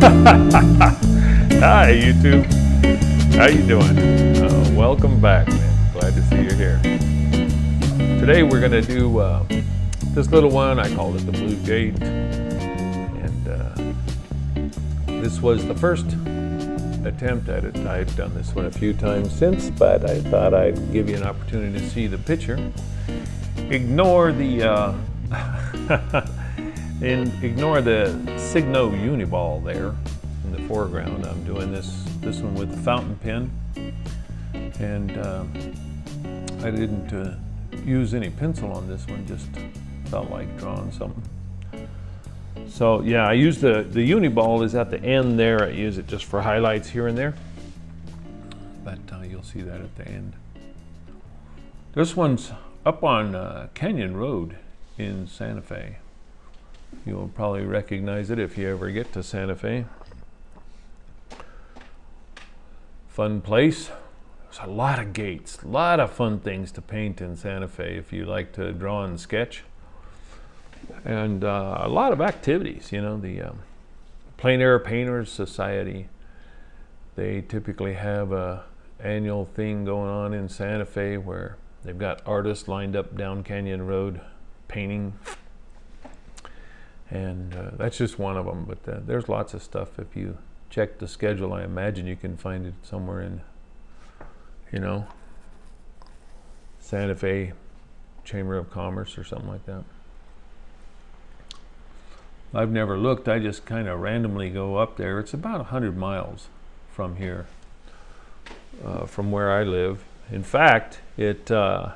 Hi YouTube, how you doing? Welcome back, man. Glad to see you here. Today we're going to do this little one. I called it the Blue Gate, and this was the first attempt at it. I've done this one a few times since, but I thought I'd give you an opportunity to see the picture. Ignore the ignore the Signo Uniball there in the foreground. I'm doing this one with the fountain pen, and I didn't use any pencil on this one, just felt like drawing something. So yeah, I use the Uniball is at the end there. I use it just for highlights here and there, but you'll see that at the end. This one's up on Canyon Road in Santa Fe. You'll probably recognize it if you ever get to Santa Fe. Fun place. There's a lot of gates, a lot of fun things to paint in Santa Fe if you like to draw and sketch. And a lot of activities, you know, the Plein Air Painters Society, they typically have a annual thing going on in Santa Fe where they've got artists lined up down Canyon Road painting. And that's just one of them, but there's lots of stuff. If you check the schedule, I imagine you can find it somewhere in, you know, Santa Fe Chamber of Commerce or something like that. I've never looked. I just kind of randomly go up there. It's about 100 miles from here, from where I live. In fact, I've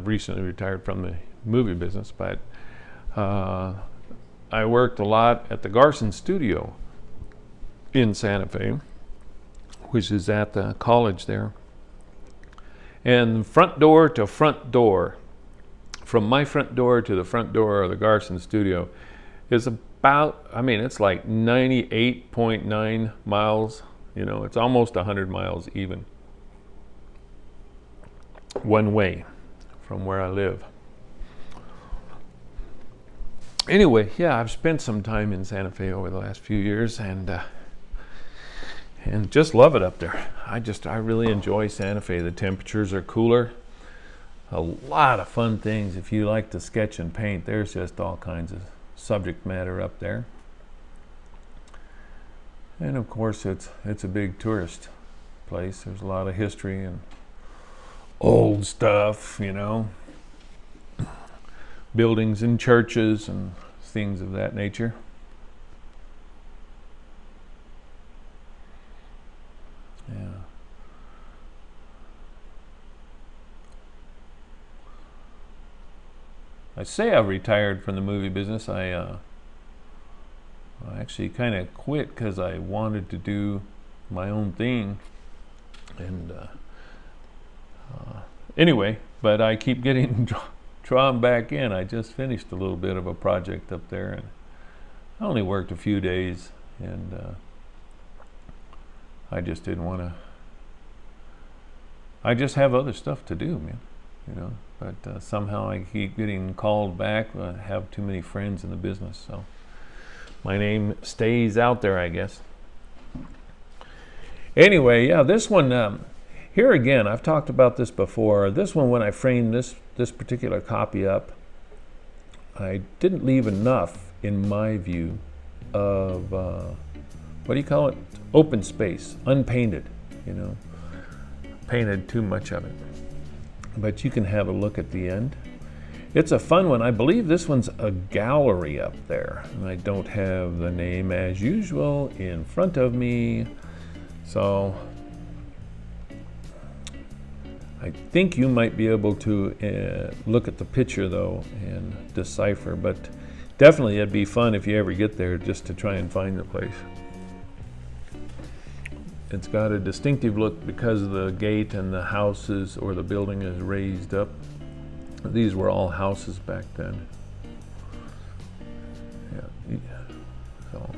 recently retired from the movie business, but I worked a lot at the Garson Studio in Santa Fe, which is at the college there. And front door to front door, from my front door to the front door of the Garson Studio, is about, I mean, it's like 98.9 miles. You know, it's almost 100 miles even, one way from where I live. Anyway, yeah, I've spent some time in Santa Fe over the last few years, and just love it up there. I really enjoy Santa Fe. The temperatures are cooler. A lot of fun things if you like to sketch and paint. There's just all kinds of subject matter up there. And of course, it's a big tourist place. There's a lot of history and old stuff, you know, buildings and churches and things of that nature. Yeah. I say I've retired from the movie business. I actually kind of quit because I wanted to do my own thing, and anyway, but I keep getting drawn back in. I just finished a little bit of a project up there, and I only worked a few days, and I just didn't want to. I just have other stuff to do, man, you know, but somehow I keep getting called back. I have too many friends in the business, so my name stays out there, I guess. Anyway, yeah, this one, here again, I've talked about this before. This one, when I framed this particular copy up, I didn't leave enough, in my view, of, what do you call it? Open space, unpainted, you know. Painted too much of it. But you can have a look at the end. It's a fun one. I believe this one's a gallery up there. And I don't have the name, as usual, in front of me. So I think you might be able to look at the picture, though, and decipher. But definitely it'd be fun if you ever get there just to try and find the place. It's got a distinctive look because the gate and the houses, or the building, is raised up. These were all houses back then. Yeah. So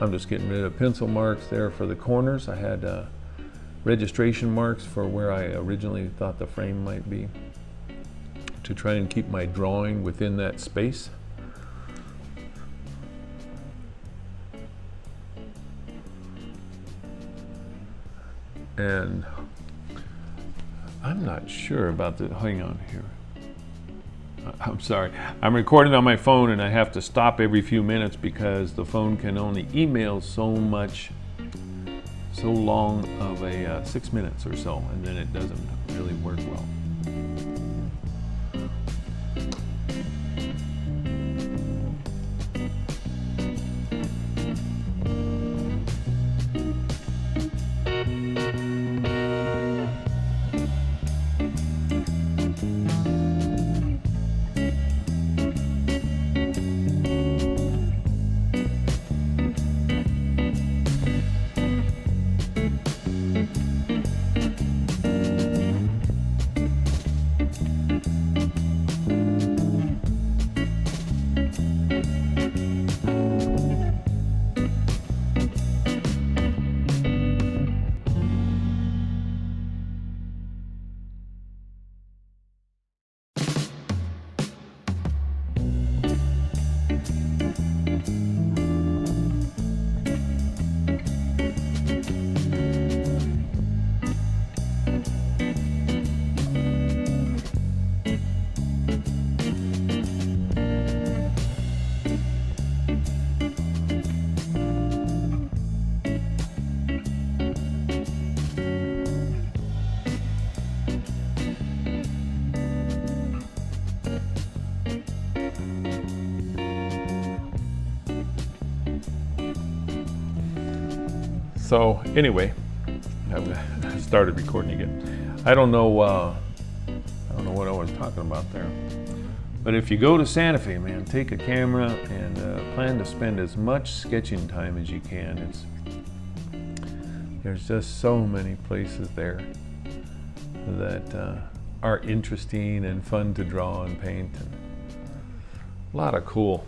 I'm just getting rid of pencil marks there for the corners. I had registration marks for where I originally thought the frame might be. to try and keep my drawing within that space. And I'm not sure about the, hang on here. I'm sorry, I'm recording on my phone and I have to stop every few minutes because the phone can only email so long of a 6 minutes or so, and then it doesn't really work well. So anyway, I started recording again. I don't know what I was talking about there. But if you go to Santa Fe, man, take a camera and plan to spend as much sketching time as you can. There's just so many places there that are interesting and fun to draw and paint, and a lot of cool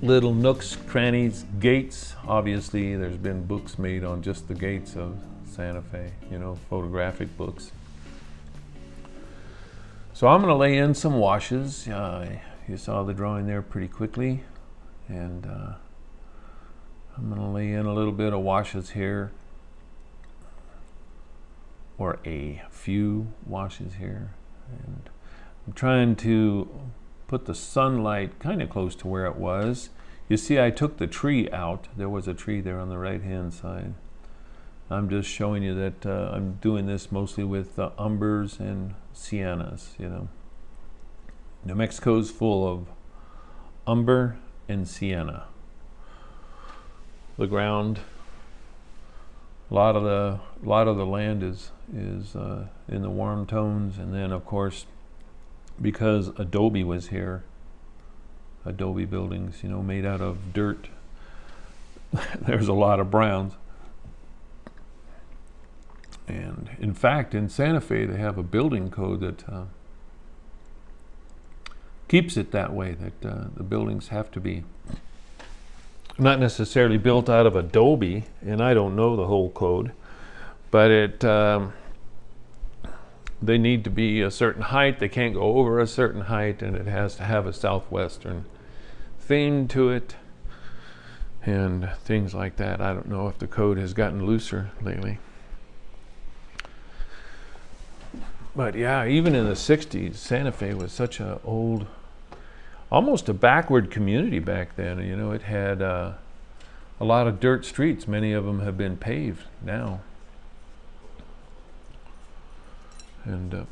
little nooks, crannies, gates. Obviously, there's been books made on just the gates of Santa Fe, you know, photographic books. So I'm going to lay in some washes. You saw the drawing there pretty quickly, and I'm going to lay in a little bit of washes here, or a few washes here, and I'm trying to put the sunlight kind of close to where it was. You see, I took the tree out. There was a tree there on the right hand side. I'm just showing you that I'm doing this mostly with umbers and siennas, you know. New Mexico's full of umber and sienna. The ground, a lot of the land is in the warm tones, and then of course, because adobe was here, adobe buildings, you know, made out of dirt, there's a lot of browns. And in fact, in Santa Fe, they have a building code that keeps it that way, that the buildings have to be not necessarily built out of adobe, and I don't know the whole code, but they need to be a certain height. They can't go over a certain height, and it has to have a southwestern theme to it and things like that. I don't know if the code has gotten looser lately. But yeah, even in the 60s, Santa Fe was such an old, almost a backward community back then. You know, it had a lot of dirt streets. Many of them have been paved now. And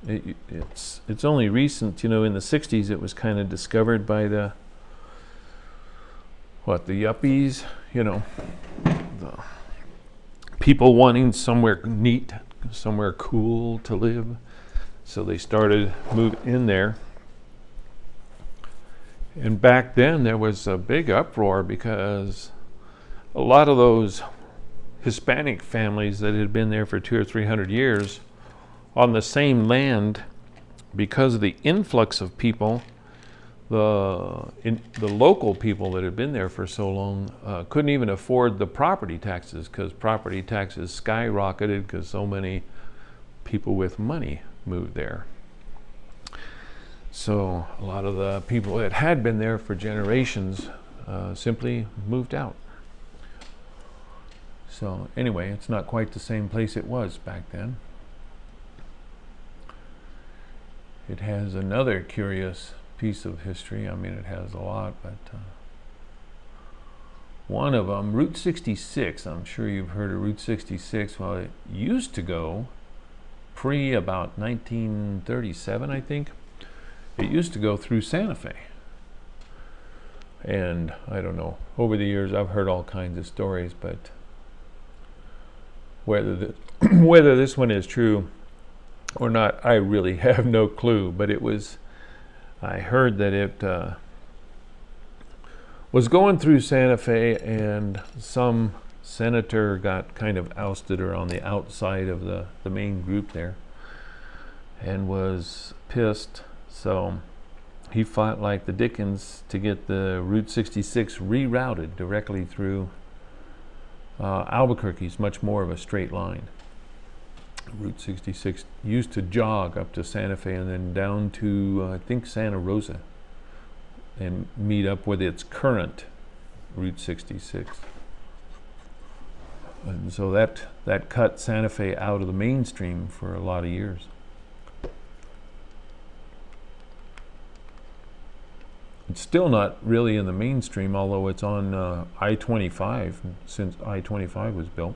it's only recent, you know. In the 60s, it was kind of discovered by the yuppies, you know, the people wanting somewhere neat, somewhere cool to live. So they started moving in there. And back then there was a big uproar because a lot of those Hispanic families that had been there for 200 or 300 years on the same land, because of the influx of people, the local people that had been there for so long couldn't even afford the property taxes, because property taxes skyrocketed because so many people with money moved there. So a lot of the people that had been there for generations simply moved out. So anyway, it's not quite the same place it was back then. It has another curious piece of history. I mean, it has a lot, but one of them, Route 66, I'm sure you've heard of Route 66. Well, it used to go pre about 1937, I think. It used to go through Santa Fe. And I don't know, over the years I've heard all kinds of stories, but whether this one is true or not, I really have no clue. But I heard that it was going through Santa Fe, and some senator got kind of ousted or on the outside of the main group there and was pissed. So he fought like the dickens to get the Route 66 rerouted directly through Albuquerque. Is much more of a straight line. Route 66 used to jog up to Santa Fe and then down to I think Santa Rosa and meet up with its current Route 66. And so that cut Santa Fe out of the mainstream for a lot of years. It's still not really in the mainstream, although it's on I-25 since I-25 was built.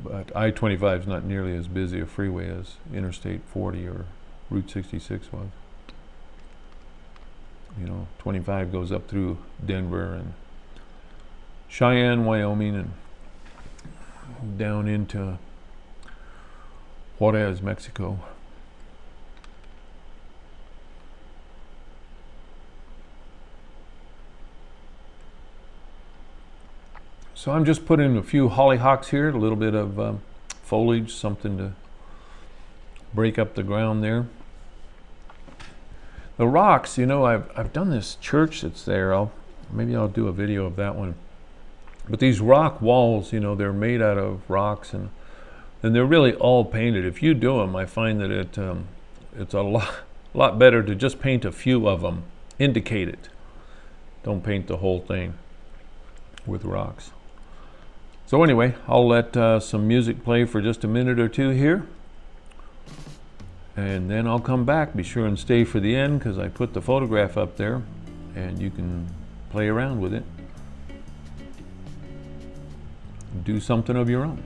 But I-25 is not nearly as busy a freeway as Interstate 40 or Route 66 was. You know, 25 goes up through Denver and Cheyenne, Wyoming, and down into Juarez, Mexico. So I'm just putting a few hollyhocks here, a little bit of foliage, something to break up the ground there. The rocks, you know, I've done this church that's there. Maybe I'll do a video of that one. But these rock walls, you know, they're made out of rocks, and they're really all painted. If you do them, I find that it's a lot better to just paint a few of them, indicate it. Don't paint the whole thing with rocks. So anyway, I'll let some music play for just a minute or two here, and then I'll come back. Be sure and stay for the end, because I put the photograph up there and you can play around with it, do something of your own.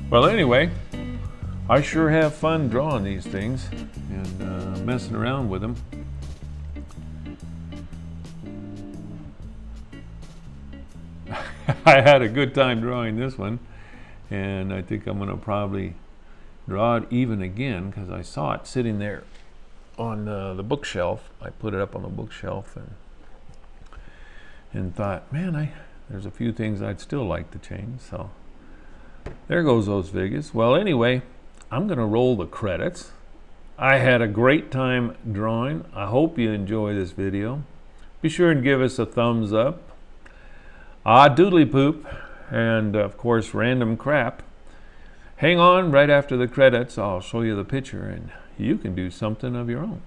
Well, anyway, I sure have fun drawing these things and messing around with them. I had a good time drawing this one, and I think I'm going to probably draw it even again, because I saw it sitting there on the bookshelf. I put it up on the bookshelf, and and thought, man, there's a few things I'd still like to change. So there goes those figures. Well, anyway, I'm going to roll the credits. I had a great time drawing. I hope you enjoy this video. Be sure and give us a thumbs up. Doodly poop, and of course random crap. Hang on, right after the credits I'll show you the picture and you can do something of your own.